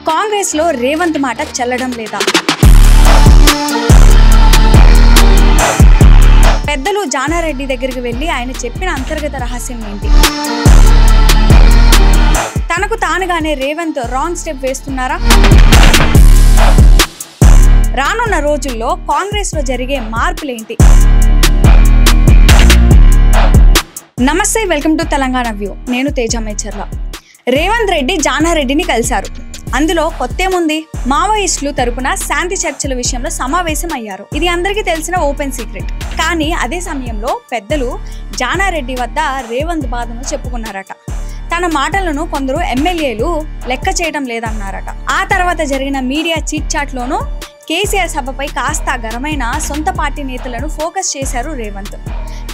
కాంగ్రెస్ లో రేవంత్ మాట చెల్లడం లేదా? పెద్దలు జానారెడ్డి దగ్గరికి వెళ్ళి ఆయన చెప్పిన అంతర్గత రహస్యం ఏంటి? తనకు తానుగానే రేవంత్ రాంగ్ స్టెప్ వేస్తున్నారా? రానున్న రోజుల్లో కాంగ్రెస్ లో జరిగే మార్పులేంటి? నమస్తే, వెల్కమ్ టు తెలంగాణ వ్యూ. నేను తేజ మేచర్ల. రేవంత్ రెడ్డి జానారెడ్డిని కలిశారు. అందులో కొత్తేముంది? మావోయిస్టులు తరపున శాంతి చర్చల విషయంలో సమావేశం అయ్యారు. ఇది అందరికీ తెలిసిన ఓపెన్ సీక్రెట్. కానీ అదే సమయంలో పెద్దలు జానారెడ్డి వద్ద రేవంత్ బాధను చెప్పుకున్నారట. తన మాటలను కొందరు ఎమ్మెల్యేలు లెక్క చేయడం లేదన్నారట. ఆ తర్వాత జరిగిన మీడియా చిట్ చాట్లోనూ కేసీఆర్ సభపై కాస్త గరమైన సొంత పార్టీ నేతలను ఫోకస్ చేశారు రేవంత్.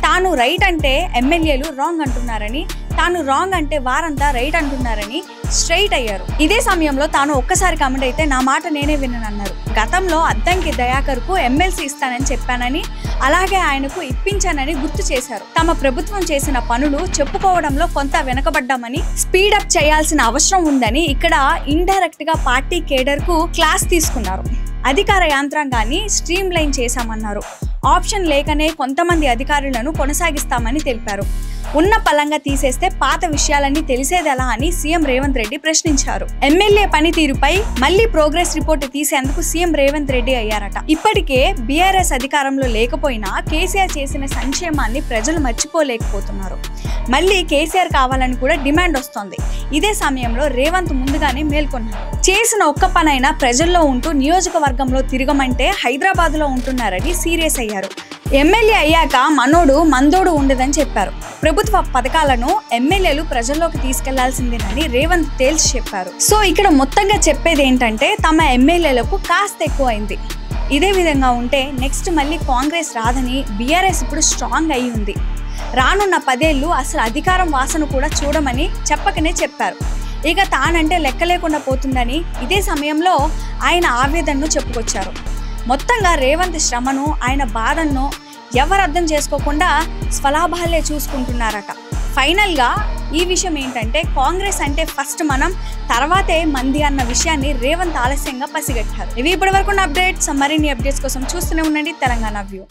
తాను రైట్ అంటే ఎమ్మెల్యేలు రాంగ్ అంటున్నారని, తాను రాంగ్ అంటే వారంతా రైట్ అంటున్నారని స్ట్రైట్ అయ్యారు. ఇదే సమయంలో తాను ఒక్కసారి కమెంట్ అయితే నా మాట నేనే విననన్నారు. గతంలో అద్దంకి దయాకర్కు ఎమ్మెల్సీ ఇస్తానని చెప్పానని, అలాగే ఆయనకు ఇప్పించానని గుర్తు చేశారు. తమ ప్రభుత్వం చేసిన పనులు చెప్పుకోవడంలో కొంత వెనకబడ్డామని, స్పీడప్ చేయాల్సిన అవసరం ఉందని ఇక్కడ ఇండైరెక్ట్ గా పార్టీ కేడర్ కు క్లాస్ తీసుకున్నారు. అధికార యంత్రాంగాన్ని స్ట్రీమ్ లైన్ చేశామన్నారు. ఆప్షన్ లేకనే కొంతమంది అధికారులను కొనసాగిస్తామని తెలిపారు. ఉన్న పలంగా తీసేస్తే పాత విషయాలన్నీ తెలిసేదెలా అని సీఎం రేవంత్ రెడ్డి ప్రశ్నించారు. ఎమ్మెల్యే పనితీరుపై మళ్లీ ప్రోగ్రెస్ రిపోర్టు తీసేందుకు సీఎం రేవంత్ రెడ్డి అయ్యారట. ఇప్పటికే బీఆర్ఎస్ అధికారంలో లేకపోయినా కేసీఆర్ చేసిన సంక్షేమాన్ని ప్రజలు మర్చిపోలేకపోతున్నారు. మళ్ళీ కేసీఆర్ కావాలని కూడా డిమాండ్ వస్తోంది. ఇదే సమయంలో రేవంత్ ముందుగానే మేల్కొన్నారు. చేసిన ఒక్క పనైనా ప్రజల్లో ఉంటూ నియోజకవర్గంలో తిరగమంటే హైదరాబాద్ లో ఉంటున్నారని సీరియస్ అయ్యారు. ఎమ్మెల్యే అయ్యాక మనోడు మందోడు ఉండదని చెప్పారు. ప్రభుత్వ పథకాలను ఎమ్మెల్యేలు ప్రజల్లోకి తీసుకెళ్లాల్సిందేనని రేవంత్ తేల్చి చెప్పారు. సో ఇక్కడ మొత్తంగా చెప్పేది ఏంటంటే తమ ఎమ్మెల్యేలకు కాస్త ఎక్కువైంది. ఇదే విధంగా ఉంటే నెక్స్ట్ మళ్ళీ కాంగ్రెస్ రాదని బీఆర్ఎస్ ఇప్పుడు స్ట్రాంగ్ అయి ఉంది. రానున్న 10 ఏళ్లు అసలు అధికారం వాసన కూడా చూడమని చెప్పకనే చెప్పారు. ఇక తానంటే లెక్క లేకుండా పోతుందని ఇదే సమయంలో ఆయన ఆవేదనను చెప్పుకొచ్చారు. మొత్తంగా రేవంత్ శ్రమను, ఆయన బాధను ఎవరు అర్థం చేసుకోకుండా స్వలాభాలే చూసుకుంటున్నారట. ఫైనల్గా ఈ విషయం ఏంటంటే కాంగ్రెస్ అంటే ఫస్ట్ మనం, తర్వాతే మంది అన్న విషయాన్ని రేవంత్ ఆలస్యంగా పసిగట్టారు. ఇవి ఇప్పటివరకు అప్డేట్స్. మరిన్ని అప్డేట్స్ కోసం చూస్తూనే ఉండండి తెలంగాణ వ్యూ.